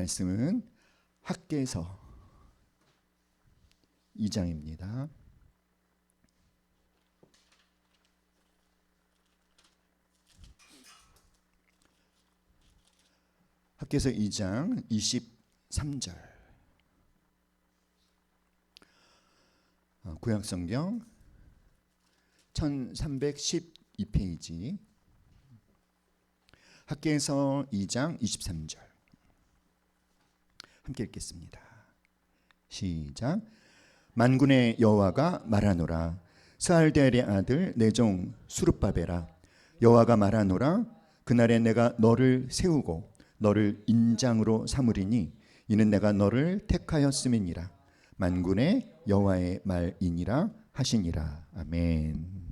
말씀은 학개서 2장입니다. 학개서 2장 23절. 구약성경 1312페이지 학개서 2장 23절 함께 읽겠습니다. 시작. 만군의 여호와가 말하노라. 스알데엘의 아들 내 종 수룹바벨아, 여호와가 말하노라. 그날에 내가 너를 세우고 너를 인장으로 삼으리니 이는 내가 너를 택하였음이니라. 만군의 여호와의 말이니라 하시니라. 아멘.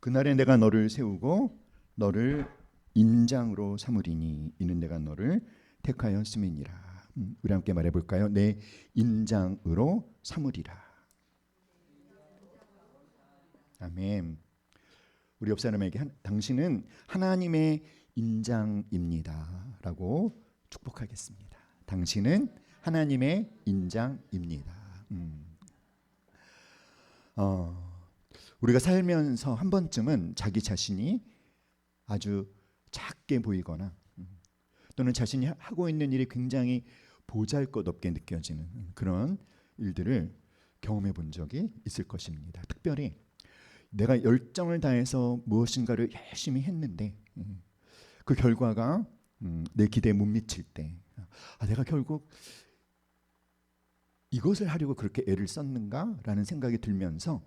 그날에 내가 너를 세우고 너를 인장으로 삼으리니 이는 내가 너를 택하였음이니라. 우리 함께 말해볼까요? 내 인장으로 삼으리라. 아멘. 우리 옆 사람에게 당신은 하나님의 인장입니다 라고 축복하겠습니다. 당신은 하나님의 인장입니다. 우리가 살면서 한 번쯤은 자기 자신이 아주 작게 보이거나 또는 자신이 하고 있는 일이 굉장히 보잘것없게 느껴지는 그런 일들을 경험해 본 적이 있을 것입니다. 특별히 내가 열정을 다해서 무엇인가를 열심히 했는데 그 결과가 내 기대에 못 미칠 때, 내가 결국 이것을 하려고 그렇게 애를 썼는가라는 생각이 들면서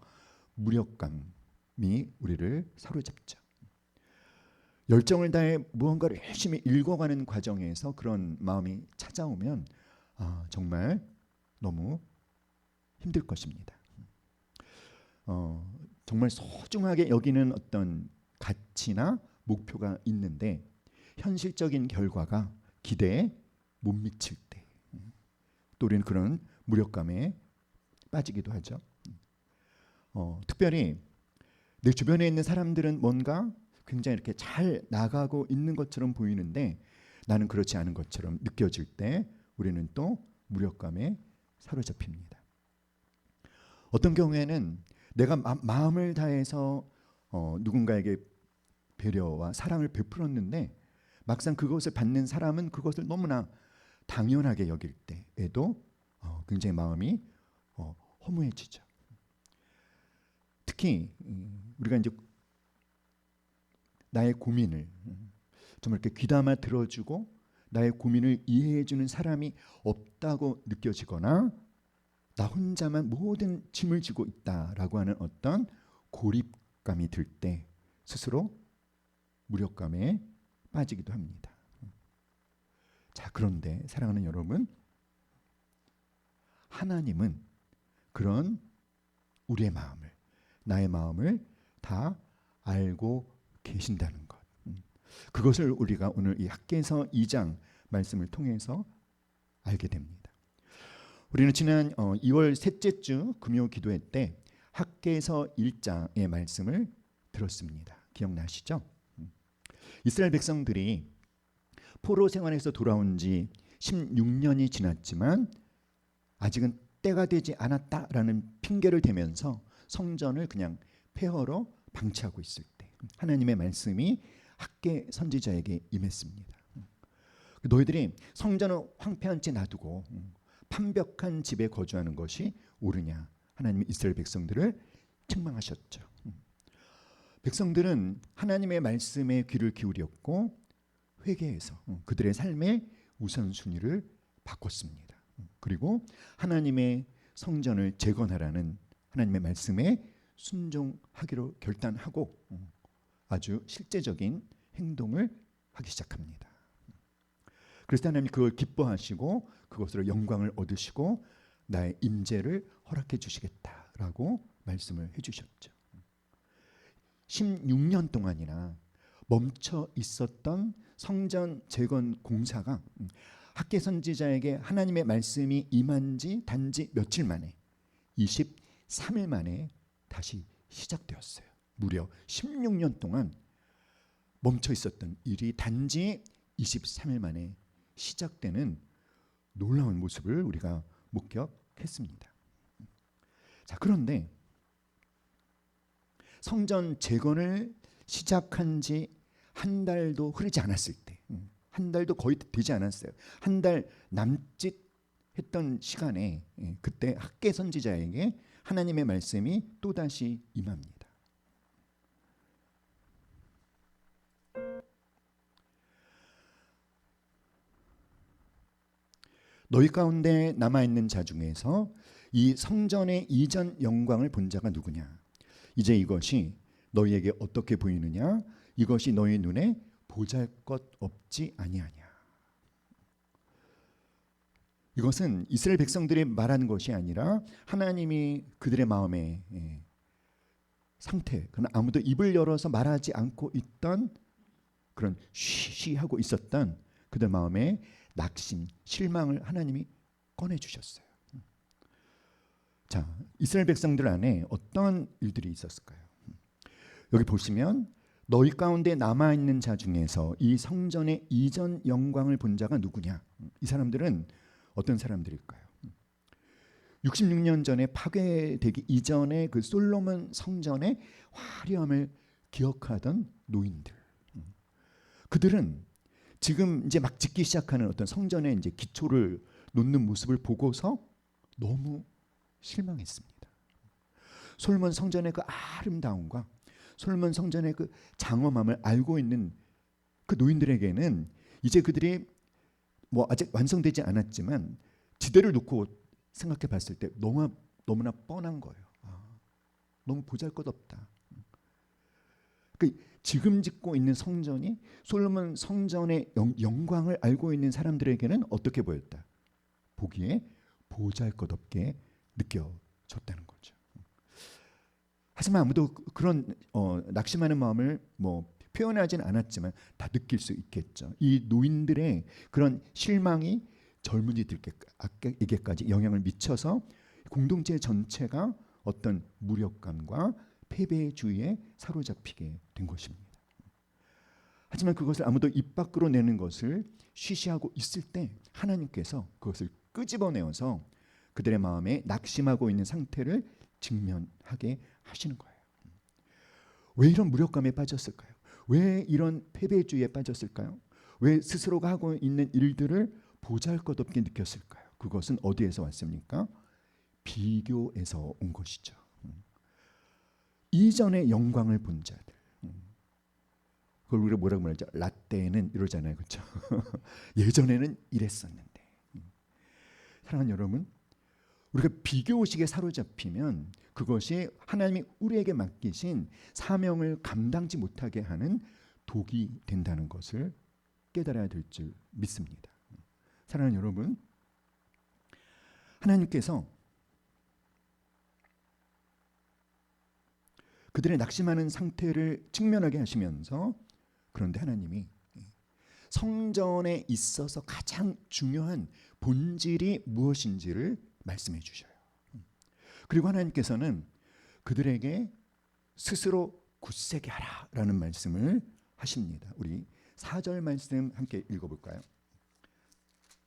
무력감이 우리를 사로잡죠. 열정을 다해 무언가를 열심히 읽어가는 과정에서 그런 마음이 찾아오면 정말 너무 힘들 것입니다. 정말 소중하게 여기는 어떤 가치나 목표가 있는데 현실적인 결과가 기대에 못 미칠 때, 또 우리는 그런 무력감에 빠지기도 하죠. 특별히 내 주변에 있는 사람들은 뭔가 굉장히 이렇게 잘 나가고 있는 것처럼 보이는데 나는 그렇지 않은 것처럼 느껴질 때 우리는 또 무력감에 사로잡힙니다. 어떤 경우에는 내가 마음을 다해서 누군가에게 배려와 사랑을 베풀었는데 막상 그것을 받는 사람은 그것을 너무나 당연하게 여길 때에도 굉장히 마음이 허무해지죠. 특히 우리가 이제 나의 고민을 정말 이렇게 귀담아 들어주고 나의 고민을 이해해주는 사람이 없다고 느껴지거나 나 혼자만 모든 짐을 지고 있다라고 하는 어떤 고립감이 들 때 스스로 무력감에 빠지기도 합니다. 자, 그런데 사랑하는 여러분, 하나님은 그런 우리의 마음을, 나의 마음을 다 알고 계신다는 것, 그것을 우리가 오늘 이 학개서 2장 말씀을 통해서 알게 됩니다. 우리는 지난 2월 셋째 주 금요 기도회 때 학개서 1장의 말씀을 들었습니다. 기억나시죠? 이스라엘 백성들이 포로 생활에서 돌아온 지 16년이 지났지만 아직은 때가 되지 않았다라는 핑계를 대면서 성전을 그냥 폐허로 방치하고 있을 때 하나님의 말씀이 학개 선지자에게 임했습니다. 너희들이 성전을 황폐한 채 놔두고 판벽한 집에 거주하는 것이 옳으냐? 하나님이 이스라엘 백성들을 책망하셨죠. 백성들은 하나님의 말씀에 귀를 기울였고 회개해서 그들의 삶의 우선순위를 바꿨습니다. 그리고 하나님의 성전을 재건하라는 하나님의 말씀에 순종하기로 결단하고 아주 실제적인 행동을 하기 시작합니다. 그래서 하나님이 그걸 기뻐하시고 그것으로 영광을 얻으시고 나의 임재를 허락해 주시겠다라고 말씀을 해주셨죠. 16년 동안이나 멈춰 있었던 성전 재건 공사가 학개 선지자에게 하나님의 말씀이 임한 지 단지 며칠 만에 23일 만에 다시 시작되었어요. 무려 16년 동안 멈춰 있었던 일이 단지 23일 만에 시작되는 놀라운 모습을 우리가 목격했습니다. 자, 그런데 성전 재건을 시작한 지 한 달도 흐르지 않았을 때, 한 달도 거의 되지 않았어요. 한 달 남짓 했던 시간에 그때 학개 선지자에게 하나님의 말씀이 또다시 임합니다. 너희 가운데 남아있는 자 중에서 이 성전의 이전 영광을 본 자가 누구냐? 이제 이것이 너희에게 어떻게 보이느냐? 이것이 너희 눈에 보잘것없지 아니하냐? 이것은 이스라엘 백성들이 말하는 것이 아니라 하나님이 그들의 마음의 상태, 그건 아무도 입을 열어서 말하지 않고 있던 그런 쉬쉬하고 있었던 그들 마음의 낙심, 실망을 하나님이 꺼내주셨어요. 자, 이스라엘 백성들 안에 어떤 일들이 있었을까요? 여기 보시면 너희 가운데 남아있는 자 중에서 이 성전의 이전 영광을 본 자가 누구냐? 이 사람들은 어떤 사람들일까요? 66년 전에 파괴되기 이전에 그 솔로몬 성전의 화려함을 기억하던 노인들. 그들은 지금 이제 막 짓기 시작하는 어떤 성전의 이제 기초를 놓는 모습을 보고서 너무 실망했습니다. 솔로몬 성전의 그 아름다움과 솔로몬 성전의 그 장엄함을 알고 있는 그 노인들에게는 이제 그들이 뭐 아직 완성되지 않았지만 지대를 놓고 생각해 봤을 때 너무나 뻔한 거예요. 너무 보잘것없다. 그 지금 짓고 있는 성전이 솔로몬 성전의 영광을 알고 있는 사람들에게는 어떻게 보였다? 보기에 보잘것없게 느껴졌다는 거죠. 하지만 아무도 그런 낙심하는 마음을 뭐 표현하진 않았지만 다 느낄 수 있겠죠. 이 노인들의 그런 실망이 젊은이들에게까지 영향을 미쳐서 공동체 전체가 어떤 무력감과 패배주의에 사로잡히게 된 것입니다. 하지만 그것을 아무도 입 밖으로 내는 것을 쉬쉬하고 있을 때 하나님께서 그것을 끄집어내어서 그들의 마음에 낙심하고 있는 상태를 직면하게 하시는 거예요. 왜 이런 무력감에 빠졌을까요? 왜 이런 패배주의에 빠졌을까요? 왜 스스로가 하고 있는 일들을 보잘것없게 느꼈을까요? 그것은 어디에서 왔습니까? 비교에서 온 것이죠. 이전의 영광을 본 자들. 그걸 우리가 뭐라고 말하죠? 라떼는 이러잖아요, 그렇죠? 예전에는 이랬었는데. 사랑하는 여러분, 우리가 비교의식에 사로잡히면 그것이 하나님이 우리에게 맡기신 사명을 감당지 못하게 하는 독이 된다는 것을 깨달아야 될 줄 믿습니다. 사랑하는 여러분, 하나님께서 그들의 낙심하는 상태를 직면하게 하시면서 그런데 하나님이 성전에 있어서 가장 중요한 본질이 무엇인지를 말씀해 주셔요. 그리고 하나님께서는 그들에게 스스로 굳세게 하라라는 말씀을 하십니다. 우리 4절 말씀 함께 읽어볼까요?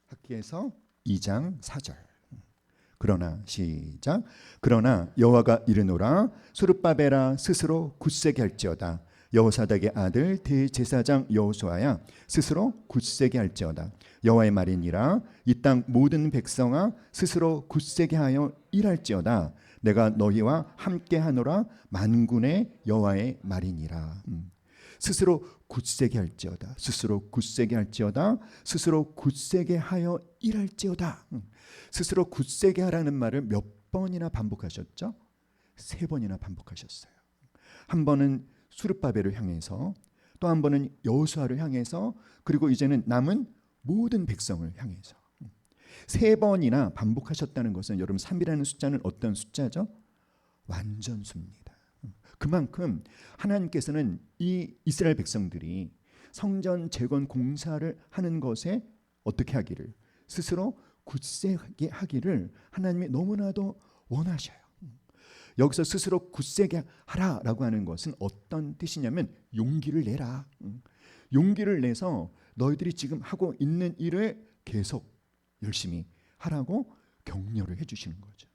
학기에서 2장 4절. 그러나 시작. 그러나 여호와가 이르노라 스룹바벨아 스스로 굳세게 할지어다. 여호사닥의 아들 대제사장 여호수아야 스스로 굳세게 할지어다. 여호와의 말이니라. 이 땅 모든 백성아 스스로 굳세게 하여 일할지어다. 내가 너희와 함께하노라. 만군의 여호와의 말이니라. 스스로 굳세게 할지어다. 스스로 굳세게 할지어다. 스스로 굳세게 하여 일할지어다. 스스로 굳세게 하라는 말을 몇 번이나 반복하셨죠? 3번이나 반복하셨어요. 한 번은 수르바벨을 향해서, 또 한 번은 여호수아를 향해서, 그리고 이제는 남은 모든 백성을 향해서 3번이나 반복하셨다는 것은 여러분 3이라는 숫자는 어떤 숫자죠? 완전수입니다. 그만큼 하나님께서는 이 이스라엘 백성들이 성전 재건 공사를 하는 것에 어떻게 하기를, 스스로 굳세게 하기를 하나님이 너무나도 원하셔요. 여기서 스스로 굳세게 하라라고 하는 것은 어떤 뜻이냐면 용기를 내라. 용기를 내서 너희들이 지금 하고 있는 일을 계속 열심히 하라고 격려를 해주시는 거죠.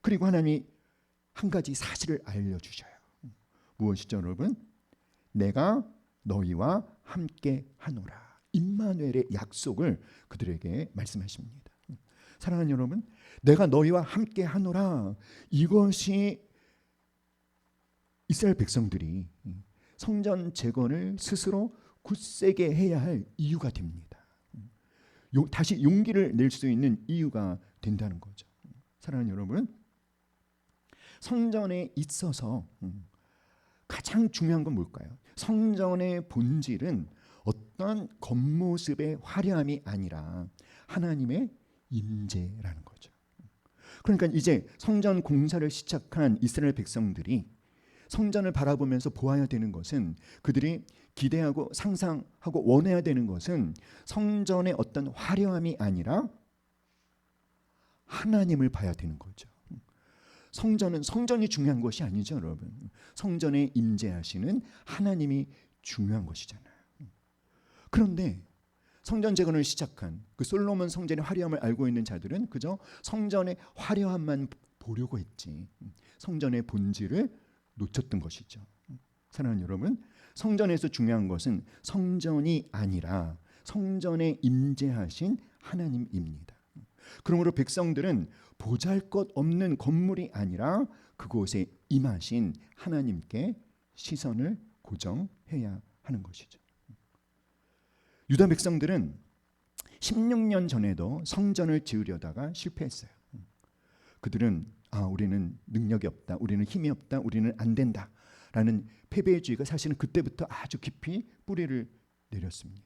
그리고 하나님이 한 가지 사실을 알려주셔요. 무엇이죠, 여러분? 내가 너희와 함께 하노라. 임마누엘의 약속을 그들에게 말씀하십니다. 사랑하는 여러분, 내가 너희와 함께 하노라. 이것이 이스라엘 백성들이 성전 재건을 스스로 굳세게 해야 할 이유가 됩니다. 다시 용기를 낼 수 있는 이유가 된다는 거죠. 사랑하는 여러분, 성전에 있어서 가장 중요한 건 뭘까요? 성전의 본질은 어떤 겉모습의 화려함이 아니라 하나님의 임재라는 거죠. 그러니까 이제 성전 공사를 시작한 이스라엘 백성들이 성전을 바라보면서 보아야 되는 것은, 그들이 기대하고 상상하고 원해야 되는 것은 성전의 어떤 화려함이 아니라 하나님을 봐야 되는 거죠. 성전은 성전이 중요한 것이 아니죠, 여러분. 성전에 임재하시는 하나님이 중요한 것이잖아요. 그런데 성전 재건을 시작한 그 솔로몬 성전의 화려함을 알고 있는 자들은 그저 성전의 화려함만 보려고 했지 성전의 본질을 놓쳤던 것이죠. 사랑하는 여러분, 성전에서 중요한 것은 성전이 아니라 성전에 임재하신 하나님입니다. 그러므로 백성들은 보잘것없는 건물이 아니라 그곳에 임하신 하나님께 시선을 고정해야 하는 것이죠. 유다 백성들은 16년 전에도 성전을 지으려다가 실패했어요. 그들은 우리는 능력이 없다, 우리는 힘이 없다, 우리는 안 된다 라는 패배주의가 사실은 그때부터 아주 깊이 뿌리를 내렸습니다.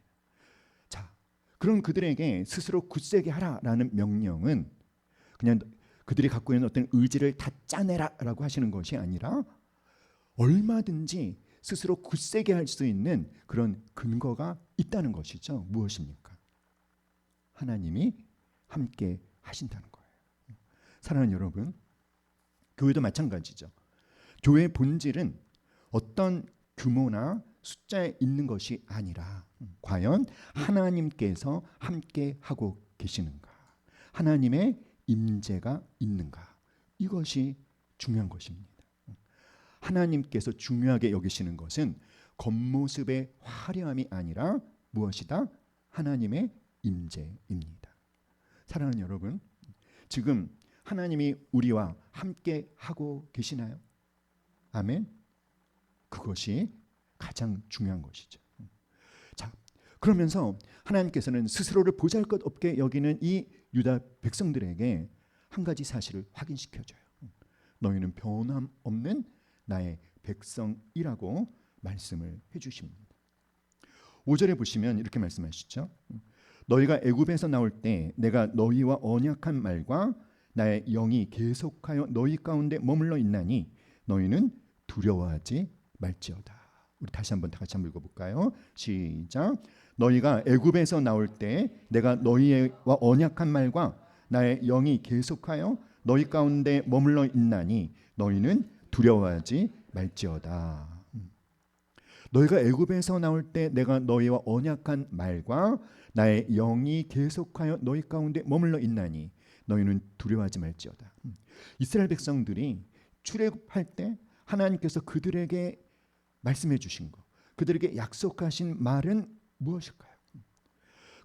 자, 그런 그들에게 스스로 굳세게 하라라는 명령은 그냥 그들이 갖고 있는 어떤 의지를 다 짜내라라고 하시는 것이 아니라 얼마든지 스스로 굳세게 할 수 있는 그런 근거가 있다는 것이죠. 무엇입니까? 하나님이 함께 하신다는 거예요. 사랑하는 여러분, 교회도 마찬가지죠. 교회의 본질은 어떤 규모나 숫자에 있는 것이 아니라 과연 하나님께서 함께 하고 계시는가, 하나님의 임재가 있는가, 이것이 중요한 것입니다. 하나님께서 중요하게 여기시는 것은 겉모습의 화려함이 아니라 무엇이다? 하나님의 임재입니다. 사랑하는 여러분, 지금 하나님이 우리와 함께 하고 계시나요? 아멘. 그것이 가장 중요한 것이죠. 자, 그러면서 하나님께서는 스스로를 보잘것없게 여기는 이 유다 백성들에게 한 가지 사실을 확인시켜줘요. 너희는 변함없는 나의 백성이라고 말씀을 해주십니다. 5절에 보시면 이렇게 말씀하시죠. 너희가 애굽에서 나올 때 내가 너희와 언약한 말과 나의 영이 계속하여 너희 가운데 머물러 있나니 너희는 두려워하지 말지어다. 우리 다시 한번 다 같이 한번 읽어볼까요? 시작. 너희가 애굽에서 나올 때 내가 너희와 언약한 말과 나의 영이 계속하여 너희 가운데 머물러 있나니 너희는 두려워하지 말지어다. 너희가 애굽에서 나올 때 내가 너희와 언약한 말과 나의 영이 계속하여 너희 가운데 머물러 있나니 너희는 두려워하지 말지어다. 이스라엘 백성들이 출애굽할 때 하나님께서 그들에게 말씀해 주신 것, 그들에게 약속하신 말은 무엇일까요?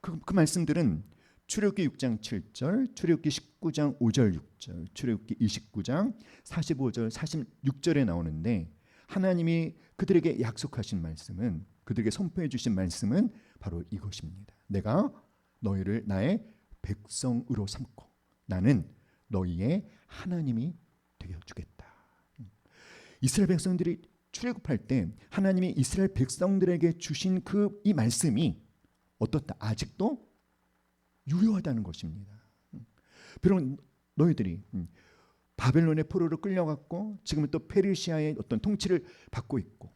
그 말씀들은 출애굽기 6장 7절, 출애굽기 19장 5절 6절, 출애굽기 29장 45절 46절에 나오는데, 하나님이 그들에게 약속하신 말씀은, 그들에게 선포해 주신 말씀은 바로 이것입니다. 내가 너희를 나의 백성으로 삼고 나는 너희의 하나님이 되어주겠다. 이스라엘 백성들이 출애굽할 때 하나님이 이스라엘 백성들에게 주신 이 말씀이 어떻다? 아직도 유효하다는 것입니다. 비록 너희들이 바벨론의 포로로 끌려갔고 지금은 또 페르시아의 어떤 통치를 받고 있고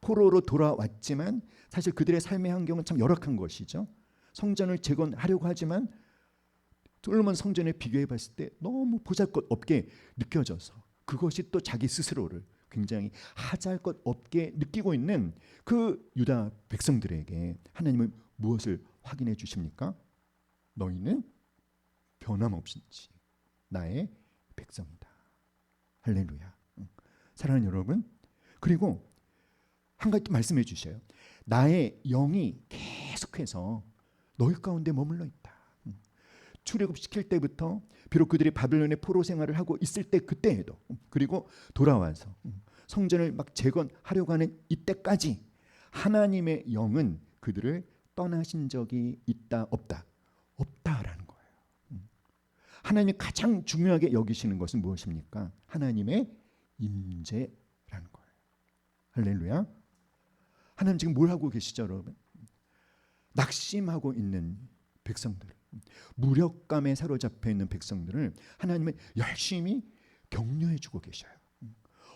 포로로 돌아왔지만 사실 그들의 삶의 환경은 참 열악한 것이죠. 성전을 재건하려고 하지만 솔로몬 성전에 비교해 봤을 때 너무 보잘것없게 느껴져서 그것이 또 자기 스스로를 굉장히 하잘 것 없게 느끼고 있는 그 유다 백성들에게 하나님은 무엇을 확인해 주십니까? 너희는 변함없이 나의 백성이다. 할렐루야. 사랑하는 여러분, 그리고 한 가지 또 말씀해 주셔요. 나의 영이 계속해서 너희 가운데 머물러 있다. 출애굽시킬 때부터 비록 그들이 바벨론의 포로 생활을 하고 있을 때 그때에도, 그리고 돌아와서 성전을 막 재건하려고 하는 이때까지 하나님의 영은 그들을 떠나신 적이 있다 없다? 없다라는 거예요. 하나님이 가장 중요하게 여기시는 것은 무엇입니까? 하나님의 임재라는 거예요. 할렐루야. 하나님 지금 뭘 하고 계시죠, 여러분? 낙심하고 있는 백성들, 무력감에 사로잡혀 있는 백성들을 하나님은 열심히 격려해 주고 계셔요.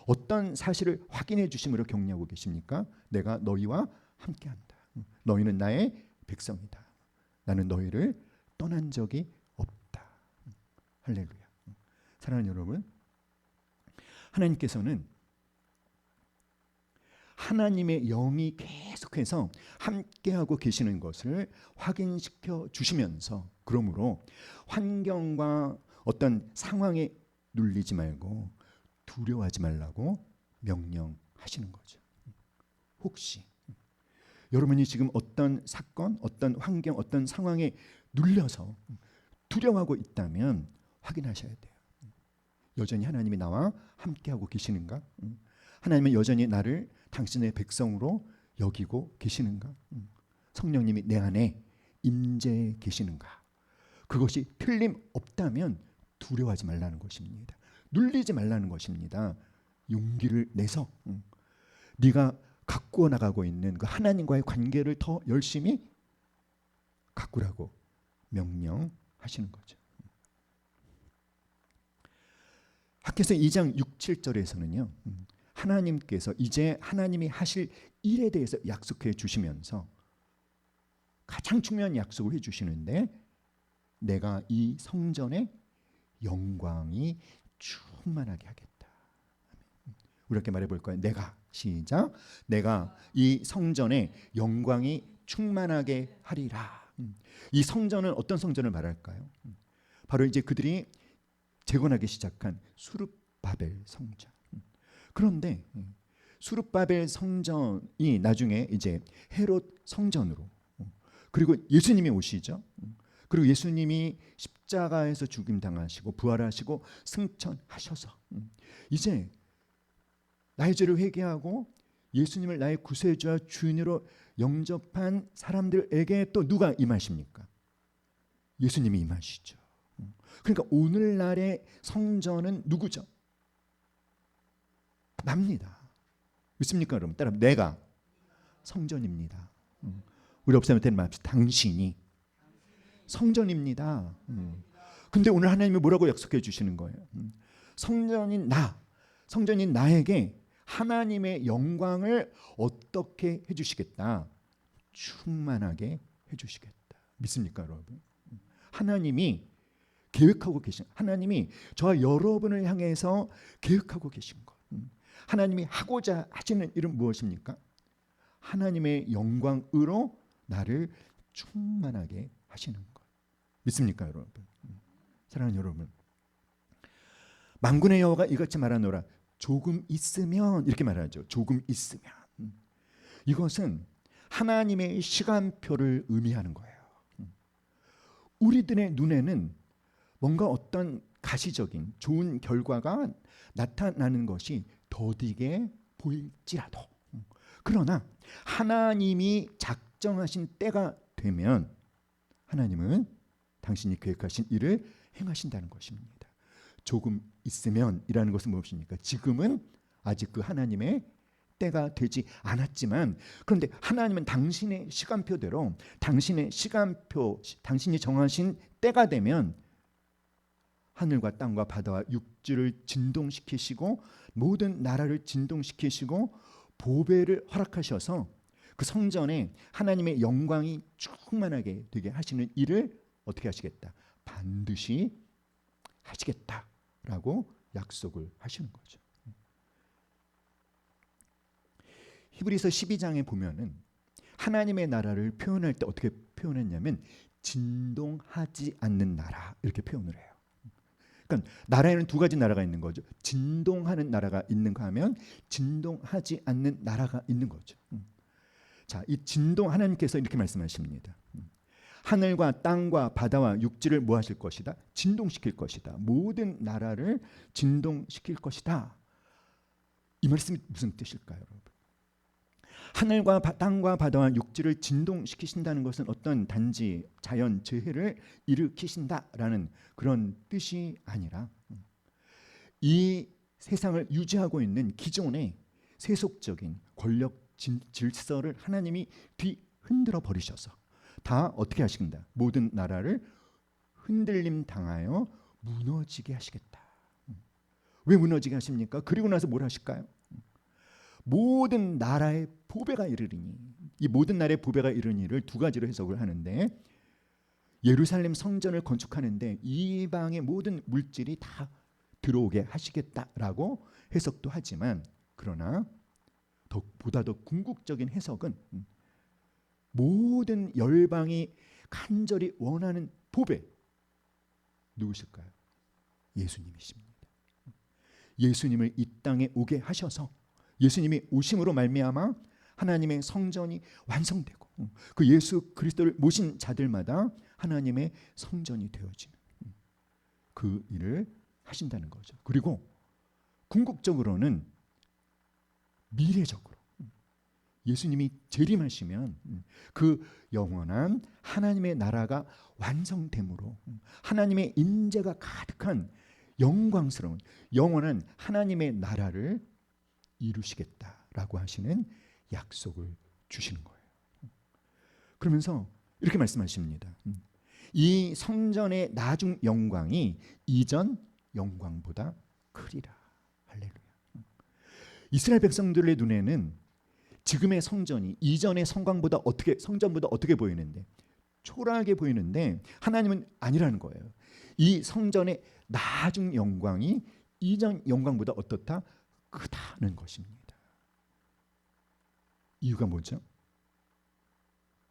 어떤 사실을 확인해 주심으로 격려하고 계십니까? 내가 너희와 함께한다. 너희는 나의 백성이다. 나는 너희를 떠난 적이 없다. 할렐루야. 사랑하는 여러분, 하나님께서는 하나님의 영이 계속해서 함께하고 계시는 것을 확인시켜 주시면서, 그러므로 환경과 어떤 상황에 눌리지 말고 두려워하지 말라고 명령하시는 거죠. 혹시 여러분이 지금 어떤 사건, 어떤 환경, 어떤 상황에 눌려서 두려워하고 있다면 확인하셔야 돼요. 여전히 하나님이 나와 함께하고 계시는가? 하나님은 여전히 나를 당신의 백성으로 여기고 계시는가? 성령님이 내 안에 임재해 계시는가? 그것이 틀림없다면 두려워하지 말라는 것입니다. 눌리지 말라는 것입니다. 용기를 내서 네가 가꾸어 나가고 있는 그 하나님과의 관계를 더 열심히 가꾸라고 명령하시는 거죠. 학개서 2장 6, 7절에서는요. 하나님께서 이제 하나님이 하실 일에 대해서 약속해 주시면서 가장 중요한 약속을 해 주시는데, 내가 이 성전의 영광이 충만하게 하겠다. 우리 이렇게 말해 볼 거예요. 내가, 시작. 내가 이 성전의 영광이 충만하게 하리라. 이 성전은 어떤 성전을 말할까요? 바로 이제 그들이 재건하기 시작한 수룹바벨 성전. 그런데 수룹바벨 성전이 나중에 이제 헤롯 성전으로, 그리고 예수님이 오시죠. 그리고 예수님이 십자가에서 죽임 당하시고 부활하시고 승천하셔서 이제 나의 죄를 회개하고 예수님을 나의 구세주와 주인으로 영접한 사람들에게 또 누가 임하십니까? 예수님이 임하시죠. 그러니까 오늘날의 성전은 누구죠? 납니다. 믿습니까, 여러분? 따라 내가 성전입니다. 우리 업사님한테 말합시다. 당신이 성전입니다. 근데 오늘 하나님이 뭐라고 약속해 주시는 거예요? 성전인 나, 성전인 나에게 하나님의 영광을 어떻게 해주시겠다? 충만하게 해주시겠다. 믿습니까, 여러분? 하나님이 계획하고 계신, 하나님이 저와 여러분을 향해서 계획하고 계신 것, 하나님이 하고자 하시는 일은 무엇입니까? 하나님의 영광으로 나를 충만하게 하시는 것. 믿습니까, 여러분? 사랑하는 여러분, 만군의 여호와가 이같이 말하노라. 조금 있으면, 이렇게 말하죠. 조금 있으면. 이것은 하나님의 시간표를 의미하는 거예요. 우리들의 눈에는 뭔가 어떤 가시적인 좋은 결과가 나타나는 것이 더디게 보일지라도, 그러나 하나님이 작정하신 때가 되면 하나님은 당신이 계획하신 일을 행하신다는 것입니다. 조금 있으면 이라는 것은 무엇입니까? 지금은 아직 그 하나님의 때가 되지 않았지만, 그런데 하나님은 당신의 시간표대로, 당신의 시간표, 당신이 정하신 때가 되면 하늘과 땅과 바다와 육지를 진동시키시고 모든 나라를 진동시키시고 보배를 허락하셔서 그 성전에 하나님의 영광이 충만하게 되게 하시는 일을 어떻게 하시겠다? 반드시 하시겠다라고 약속을 하시는 거죠. 히브리서 12장에 보면은 하나님의 나라를 표현할 때 어떻게 표현했냐면 진동하지 않는 나라 이렇게 표현을 해요. 그러니까 나라에는 두 가지 나라가 있는 거죠. 진동하는 나라가 있는가 하면 진동하지 않는 나라가 있는 거죠. 자, 이 진동 하나님께서 이렇게 말씀하십니다. 하늘과 땅과 바다와 육지를 뭐 하실 것이다? 진동시킬 것이다. 모든 나라를 진동시킬 것이다. 이 말씀이 무슨 뜻일까요, 여러분? 하늘과 땅과 바다와 육지를 진동시키신다는 것은 어떤 단지 자연 재해를 일으키신다라는 그런 뜻이 아니라 이 세상을 유지하고 있는 기존의 세속적인 권력 질서를 하나님이 뒤흔들어 버리셔서 다 어떻게 하신다? 모든 나라를 흔들림 당하여 무너지게 하시겠다. 왜 무너지게 하십니까? 그리고 나서 뭘 하실까요? 모든 나라의 보배가 이르리니, 이 모든 나라의 보배가 이르니를 두 가지로 해석을 하는데, 예루살렘 성전을 건축하는데 이방의 모든 물질이 다 들어오게 하시겠다라고 해석도 하지만, 그러나 보다 더 궁극적인 해석은 모든 열방이 간절히 원하는 보배, 누구실까요? 예수님이십니다. 예수님을 이 땅에 오게 하셔서 예수님이 오심으로 말미암아 하나님의 성전이 완성되고 그 예수 그리스도를 모신 자들마다 하나님의 성전이 되어지는 그 일을 하신다는 거죠. 그리고 궁극적으로는 미래적으로 예수님이 재림하시면 그 영원한 하나님의 나라가 완성됨으로 하나님의 인재가 가득한 영광스러운 영원한 하나님의 나라를 이루시겠다라고 하시는 약속을 주시는 거예요. 그러면서 이렇게 말씀하십니다. 이 성전의 나중 영광이 이전 영광보다 크리라. 할렐루야. 이스라엘 백성들의 눈에는 지금의 성전이 이전의 성전보다 어떻게 보이는데, 초라하게 보이는데 하나님은 아니라는 거예요. 이 성전의 나중 영광이 이전 영광보다 어떻다? 크다는 것입니다. 이유가 뭐죠?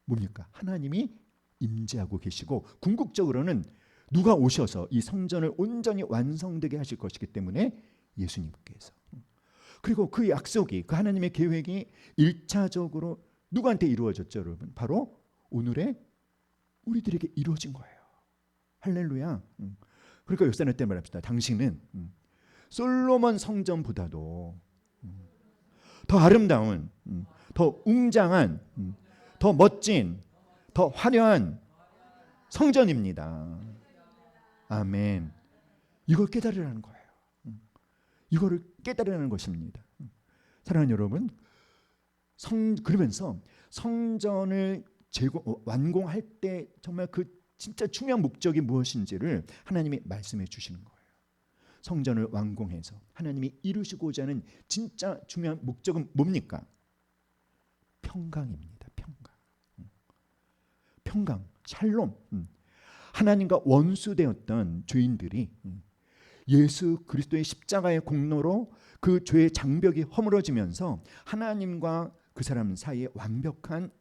뭡니까? 하나님이 임재하고 계시고 궁극적으로는 누가 오셔서 이 성전을 온전히 완성되게 하실 것이기 때문에 예수님께서. 그리고 그 약속이, 그 하나님의 계획이 1차적으로 누구한테 이루어졌죠, 여러분? 바로 오늘의 우리들에게 이루어진 거예요. 할렐루야. 그러니까 역사는 때 말합시다. 당신은 솔로몬 성전보다도 더 아름다운, 더 웅장한, 더 멋진, 더 화려한 성전입니다. 아멘. 이걸 깨달으라는 거예요. 이거를 깨달으라는 것입니다. 사랑하는 여러분, 그러면서 성전을 완공할 때 정말 그 진짜 중요한 목적이 무엇인지를 하나님이 말씀해 주시는 거예요. 성전을 완공해서 하나님이 이루시고자 하는 진짜 중요한 목적은 뭡니까? 평강입니다. 평강, 샬롬. 하나님과 원수되었던 죄인들이 예수 그리스도의 십자가의 공로로 그 죄의 장벽이 허물어지면서 하나님과 그 사람 사이에 완벽한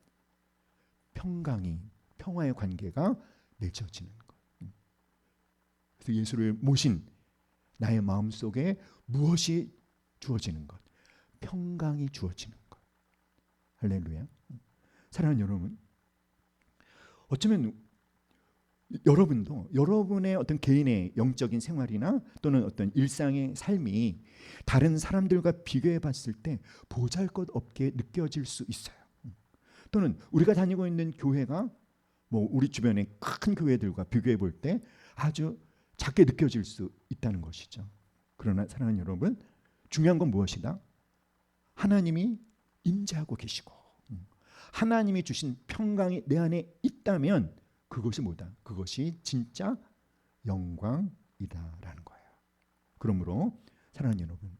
평화의 관계가 맺어지는 것. 그래서 예수를 모신 나의 마음속에 무엇이 주어지는 것? 평강이 주어지는 것. 할렐루야. 사랑하는 여러분, 어쩌면 여러분도 여러분의 어떤 개인의 영적인 생활이나 또는 어떤 일상의 삶이 다른 사람들과 비교해 봤을 때 보잘것없게 느껴질 수 있어요. 또는 우리가 다니고 있는 교회가 우리 주변의 큰 교회들과 비교해 볼 때 아주 작게 느껴질 수 있다는 것이죠. 그러나 사랑하는 여러분, 중요한 건 무엇이다? 하나님이 임재하고 계시고 하나님이 주신 평강이 내 안에 있다면 그것이 뭐다? 그것이 진짜 영광이다라는 거예요. 그러므로 사랑하는 여러분,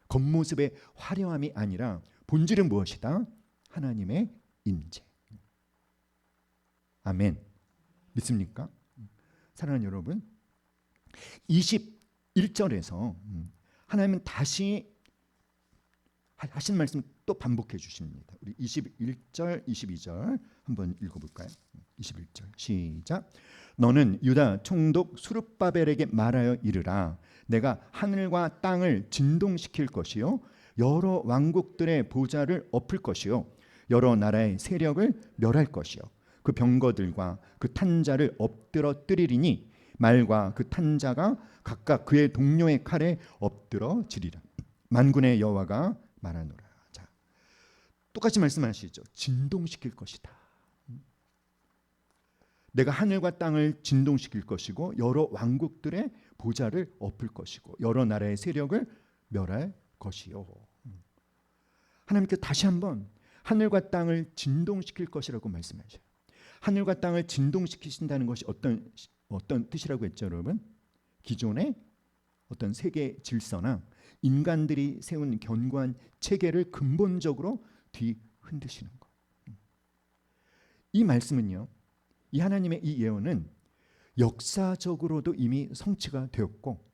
겉모습의 화려함이 아니라 본질은 무엇이다? 하나님의 임재. 아멘. 믿습니까? 사랑하는 여러분, 1절에서 하나님은 다시 하신 말씀 또 반복해 주십니다. 우리 21절, 22절 한번 읽어볼까요? 21절 시작. 너는 유다 총독 수룹바벨에게 말하여 이르라. 내가 하늘과 땅을 진동시킬 것이요 여러 왕국들의 보좌를 엎을 것이요 여러 나라의 세력을 멸할 것이요 그 병거들과 그 탄자를 엎드러뜨리리니 말과 그 탄자가 각각 그의 동료의 칼에 엎드러지리라. 만군의 여호와가 말하노라. 자, 똑같이 말씀하시죠. 진동시킬 것이다. 내가 하늘과 땅을 진동시킬 것이고 여러 왕국들의 보좌를 엎을 것이고 여러 나라의 세력을 멸할 것이요. 하나님께 다시 한번 하늘과 땅을 진동시킬 것이라고 말씀하셔요. 하늘과 땅을 진동시키신다는 것이 어떤 뜻이라고 했죠, 여러분? 기존의 어떤 세계 질서나 인간들이 세운 견고한 체계를 근본적으로 뒤흔드시는 것. 이 말씀은요, 이 하나님의 이 예언은 역사적으로도 이미 성취가 되었고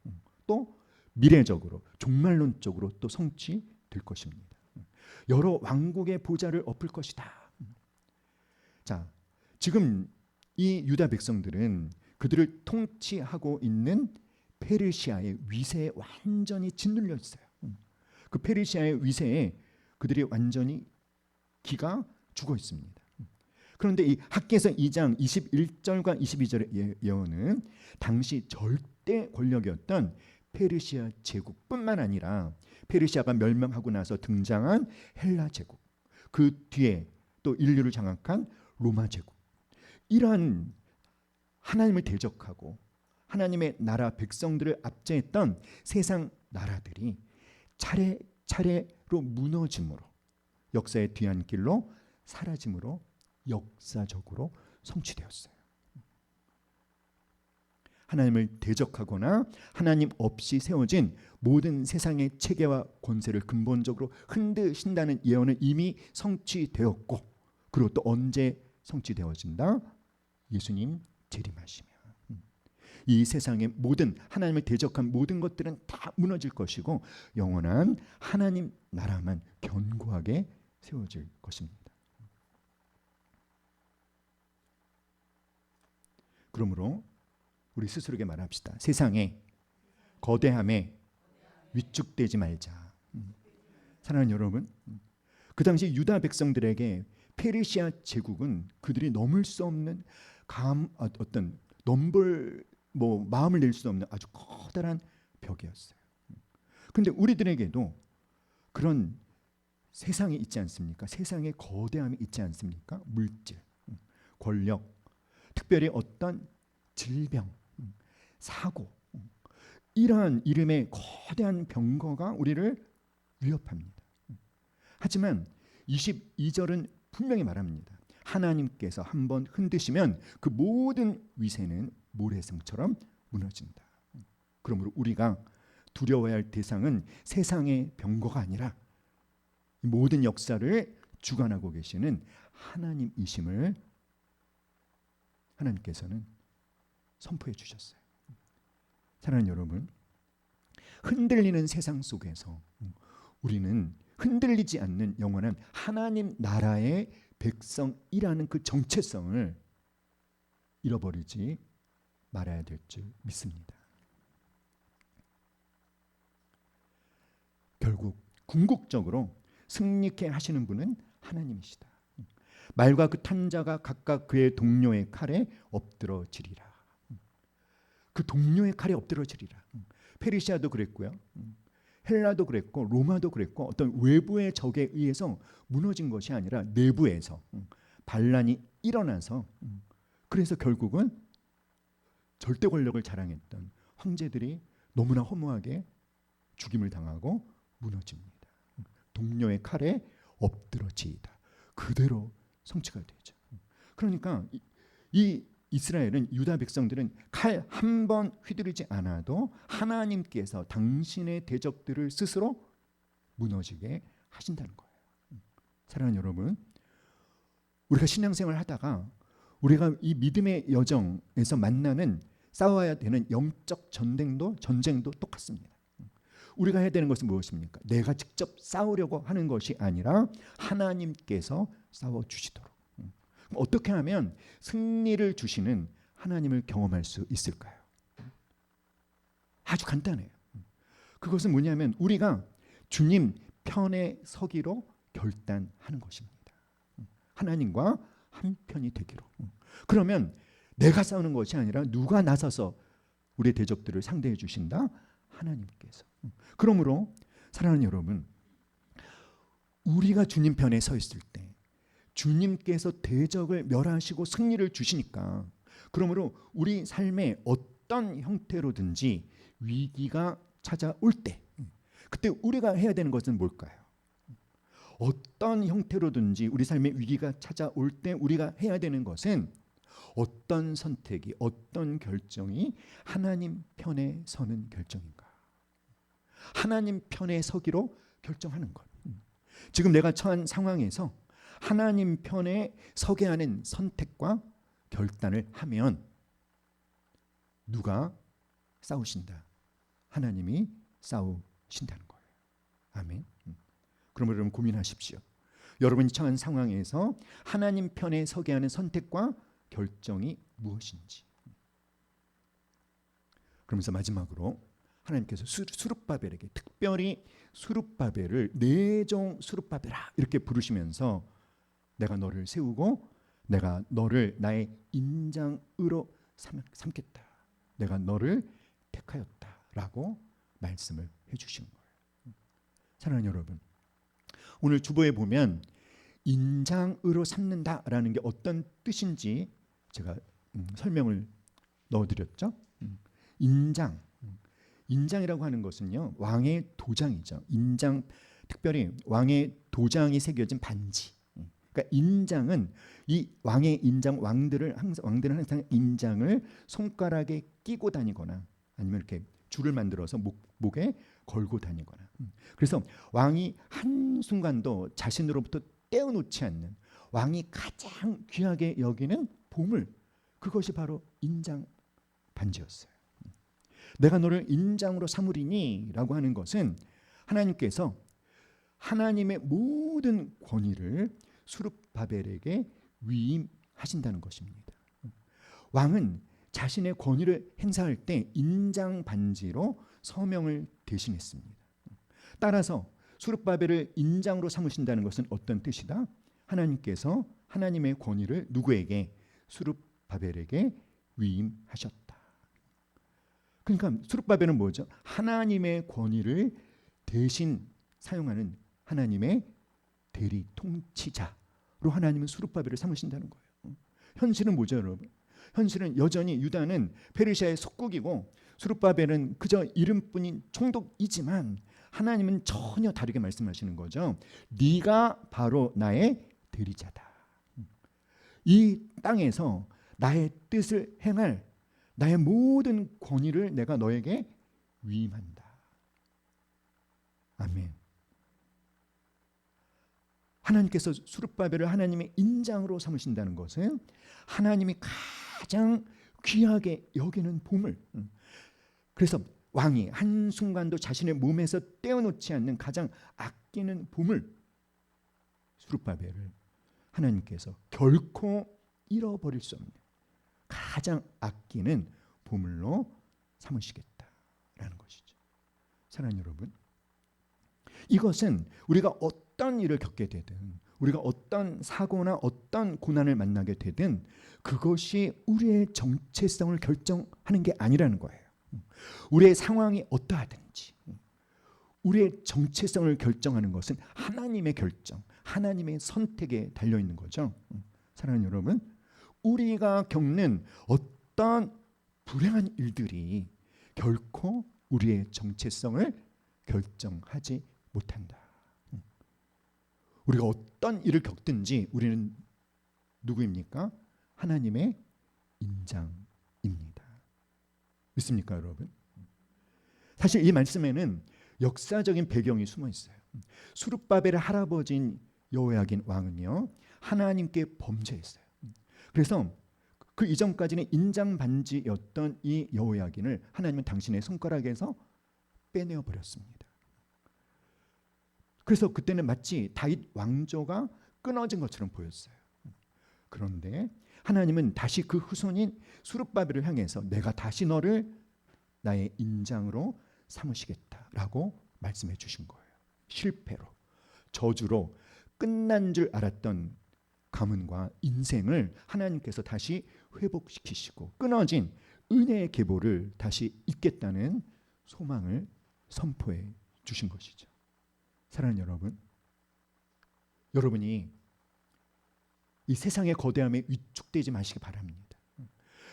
또 미래적으로 종말론적으로 또 성취될 것입니다. 여러 왕국의 보좌를 엎을 것이다. 자, 지금 이 유다 백성들은 그들을 통치하고 있는 페르시아의 위세에 완전히 짓눌려 있어요. 그 페르시아의 위세에 그들이 완전히 기가 죽어 있습니다. 그런데 이 학개서 2장 21절과 22절의 예언은 당시 절대 권력이었던 페르시아 제국뿐만 아니라 페르시아가 멸망하고 나서 등장한 헬라 제국, 그 뒤에 또 인류를 장악한 로마 제국, 이러한 하나님을 대적하고 하나님의 나라 백성들을 압제했던 세상 나라들이 차례차례로 무너짐으로 역사의 뒤안길로 사라짐으로 역사적으로 성취되었어요. 하나님을 대적하거나 하나님 없이 세워진 모든 세상의 체계와 권세를 근본적으로 흔드신다는 예언은 이미 성취되었고, 그리고 또 언제 성취되어진다? 예수님 재림하시면 이 세상의 모든 하나님을 대적한 모든 것들은 다 무너질 것이고 영원한 하나님 나라만 견고하게 세워질 것입니다. 그러므로 우리 스스로에게 말합시다. 세상에 거대함에 위축되지 말자. 사랑하는 여러분, 그 당시 유다 백성들에게 페르시아 제국은 그들이 넘을 수 없는 어떤 마음을 낼 수 없는 아주 커다란 벽이었어요. 그런데 우리들에게도 그런 세상이 있지 않습니까? 세상의 거대함이 있지 않습니까? 물질, 권력, 특별히 어떤 질병, 사고, 이러한 이름의 거대한 병거가 우리를 위협합니다. 하지만 22절은 분명히 말합니다. 하나님께서 한번 흔드시면 그 모든 위세는 모래성처럼 무너진다. 그러므로 우리가 두려워야 할 대상은 세상의 병거가 아니라 모든 역사를 주관하고 계시는 하나님이심을 하나님께서는 선포해 주셨어요. 사랑하는 여러분, 흔들리는 세상 속에서 우리는 흔들리지 않는 영원한 하나님 나라의 백성이라는 그 정체성을 잃어버리지 말아야 될 줄 믿습니다. 결국 궁극적으로 승리케 하시는 분은 하나님이시다. 말과 그 탄자가 각각 그의 동료의 칼에 엎드러지리라. 그 동료의 칼에 엎드러지리라. 페르시아도 그랬고요. 헬라도 그랬고 로마도 그랬고 어떤 외부의 적에 의해서 무너진 것이 아니라 내부에서 반란이 일어나서 그래서 결국은 절대 권력을 자랑했던 황제들이 너무나 허무하게 죽임을 당하고 무너집니다. 동료의 칼에 엎드러지이다. 그대로 성취가 되죠. 그러니까 이 이스라엘은 유다 백성들은 칼 한 번 휘두르지 않아도 하나님께서 당신의 대적들을 스스로 무너지게 하신다는 거예요. 사랑하는 여러분, 우리가 신앙생활을 하다가 우리가 이 믿음의 여정에서 만나는 싸워야 되는 영적 전쟁도 똑같습니다. 우리가 해야 되는 것은 무엇입니까? 내가 직접 싸우려고 하는 것이 아니라 하나님께서 싸워주시도록. 어떻게 하면 승리를 주시는 하나님을 경험할 수 있을까요? 아주 간단해요. 그것은 뭐냐면 우리가 주님 편에 서기로 결단하는 것입니다. 하나님과 한 편이 되기로. 그러면 내가 싸우는 것이 아니라 누가 나서서 우리의 대적들을 상대해 주신다? 하나님께서. 그러므로 사랑하는 여러분, 우리가 주님 편에 서 있을 때 주님께서 대적을 멸하시고 승리를 주시니까, 그러므로 우리 삶에 어떤 형태로든지 위기가 찾아올 때 그때 우리가 해야 되는 것은 뭘까요? 어떤 형태로든지 우리 삶에 위기가 찾아올 때 우리가 해야 되는 것은 어떤 선택이, 어떤 결정이 하나님 편에 서는 결정인가? 하나님 편에 서기로 결정하는 것. 지금 내가 처한 상황에서 하나님 편에 서게 하는 선택과 결단을 하면 누가 싸우신다? 하나님이 싸우신다는 거예요. 아멘. 그러면 여러분 고민하십시오. 여러분이 처한 상황에서 하나님 편에 서게 하는 선택과 결정이 무엇인지. 그러면서 마지막으로 하나님께서 수룹바벨에게, 특별히 수룹바벨을 내종 수룹바벨아 이렇게 부르시면서 내가 너를 세우고 내가 너를 나의 인장으로 삼겠다. 내가 너를 택하였다라고 말씀을 해주시는 거예요. 사랑하는 여러분, 오늘 주보에 보면 인장으로 삼는다라는 게 어떤 뜻인지 제가 설명을 넣어드렸죠. 인장이라고 하는 것은요, 왕의 도장이죠. 인장, 특별히 왕의 도장이 새겨진 반지. 그러니까 인장은 이 왕의 인장, 왕들은 항상 인장을 손가락에 끼고 다니거나 아니면 이렇게 줄을 만들어서 목에 걸고 다니거나. 그래서 왕이 한순간도 자신으로부터 떼어놓지 않는, 왕이 가장 귀하게 여기는 보물, 그것이 바로 인장 반지였어요. 내가 너를 인장으로 삼으리니 라고 하는 것은 하나님께서 하나님의 모든 권위를 수룹바벨에게 위임하신다는 것입니다. 왕은 자신의 권위를 행사할 때 인장 반지로 서명을 대신했습니다. 따라서 수룹바벨을 인장으로 삼으신다는 것은 어떤 뜻이다? 하나님께서 하나님의 권위를 누구에게? 수룹바벨에게 위임하셨다. 그러니까 수룹바벨은 뭐죠? 하나님의 권위를 대신 사용하는 하나님의 대리 통치자로 하나님은 수룹바벨을 삼으신다는 거예요. 현실은 뭐죠, 여러분? 현실은 여전히 유다는 페르시아의 속국이고 수룹바벨은 그저 이름뿐인 총독이지만 하나님은 전혀 다르게 말씀하시는 거죠. 네가 바로 나의 대리자다. 이 땅에서 나의 뜻을 행할 나의 모든 권위를 내가 너에게 위임한다. 아멘. 하나님께서 수룹바벨을 하나님의 인장으로 삼으신다는 것은 하나님이 가장 귀하게 여기는 보물. 그래서 왕이 한순간도 자신의 몸에서 떼어놓지 않는 가장 아끼는 보물, 수룹바벨을 하나님께서 결코 잃어버릴 수 없는 가장 아끼는 보물로 삼으시겠다라는 것이죠. 사랑하는 여러분, 이것은 우리가 어떤 일을 겪게 되든, 우리가 어떤 사고나 어떤 고난을 만나게 되든 그것이 우리의 정체성을 결정하는 게 아니라는 거예요. 우리의 상황이 어떠하든지 우리의 정체성을 결정하는 것은 하나님의 결정, 하나님의 선택에 달려있는 거죠. 사랑하는 여러분, 우리가 겪는 어떤 불행한 일들이 결코 우리의 정체성을 결정하지 못한다. 우리가 어떤 일을 겪든지 우리는 누구입니까? 하나님의 인장입니다. 믿습니까, 여러분? 사실 이 말씀에는 역사적인 배경이 숨어 있어요. 수룹바벨의 할아버지인 여호야긴 왕은요, 하나님께 범죄했어요. 그래서 그 이전까지는 인장 반지였던 이 여호야긴을 하나님은 당신의 손가락에서 빼내어 버렸습니다. 그래서 그때는 마치 다윗 왕조가 끊어진 것처럼 보였어요. 그런데 하나님은 다시 그 후손인 스룹바벨을 향해서 내가 다시 너를 나의 인장으로 삼으시겠다라고 말씀해 주신 거예요. 실패로, 저주로 끝난 줄 알았던 가문과 인생을 하나님께서 다시 회복시키시고 끊어진 은혜의 계보를 다시 잇겠다는 소망을 선포해 주신 것이죠. 사랑하는 여러분, 여러분이 이 세상의 거대함에 위축되지 마시기 바랍니다.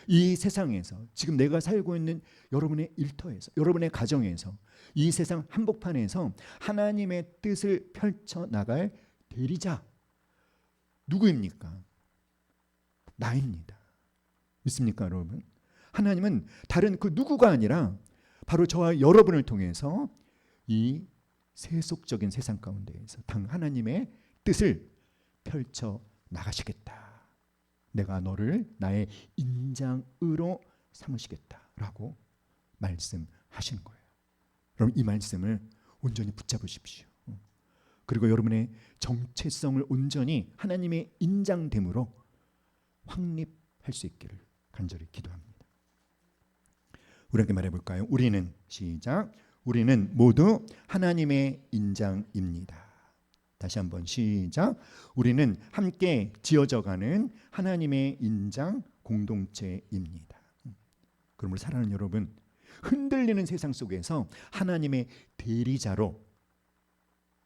이 세상에서 지금 내가 살고 있는 여러분의 일터에서, 여러분의 가정에서, 이 세상 한복판에서 하나님의 뜻을 펼쳐나갈 대리자 누구입니까? 나입니다. 믿습니까, 여러분? 하나님은 다른 그 누구가 아니라 바로 저와 여러분을 통해서 이 세속적인 세상 가운데에서 당 하나님의 뜻을 펼쳐 나가시겠다. 내가 너를 나의 인장으로 삼으시겠다라고 말씀하시는 거예요. 여러분, 이 말씀을 온전히 붙잡으십시오. 그리고 여러분의 정체성을 온전히 하나님의 인장됨으로 확립할 수 있기를 간절히 기도합니다. 우리 함께 말해볼까요? 우리는, 시작, 우리는 모두 하나님의 인장입니다. 다시 한번 시작. 우리는 함께 지어져가는 하나님의 인장 공동체입니다. 그러므로 사랑하는 여러분, 흔들리는 세상 속에서 하나님의 대리자로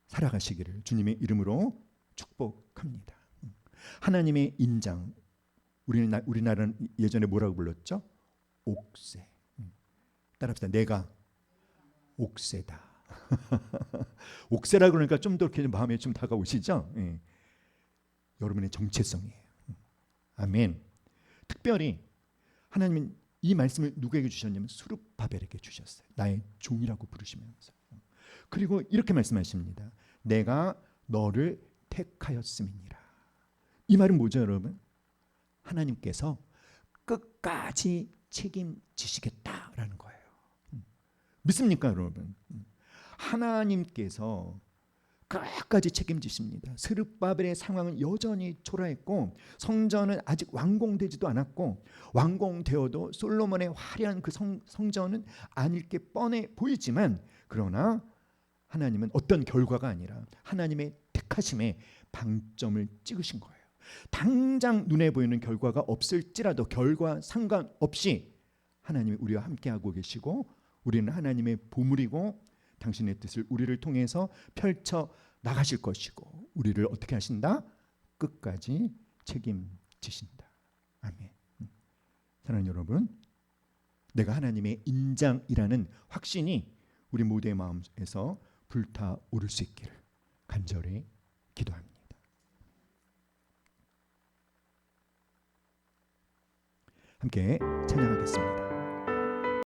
살아가시기를 주님의 이름으로 축복합니다. 하나님의 인장, 우리나라는 예전에 뭐라고 불렀죠? 옥새. 따라합시다. 내가 옥새다. 옥새라 그러니까 좀 더 이렇게 마음에 좀 다가오시죠? 예. 여러분의 정체성이에요. 아멘. 특별히 하나님은 이 말씀을 누구에게 주셨냐면 스룹바벨에게 주셨어요. 나의 종이라고 부르시면서. 그리고 이렇게 말씀하십니다. 내가 너를 택하였음이니라. 이 말은 뭐죠, 여러분? 하나님께서 끝까지 책임지시겠다라는 거예요. 믿습니까, 여러분? 하나님께서 끝까지 책임지십니다. 스룹바벨의 상황은 여전히 초라했고 성전은 아직 완공되지도 않았고 완공되어도 솔로몬의 화려한 그 성전은 아닐 게 뻔해 보이지만 그러나 하나님은 어떤 결과가 아니라 하나님의 택하심에 방점을 찍으신 거예요. 당장 눈에 보이는 결과가 없을지라도 결과 상관없이 하나님이 우리와 함께하고 계시고 우리는 하나님의 보물이고 당신의 뜻을 우리를 통해서 펼쳐 나가실 것이고 우리를 어떻게 하신다? 끝까지 책임지신다. 아멘. 사랑하는 여러분, 내가 하나님의 인장이라는 확신이 우리 모두의 마음에서 불타오를 수 있기를 간절히 기도합니다. 함께 찬양하겠습니다.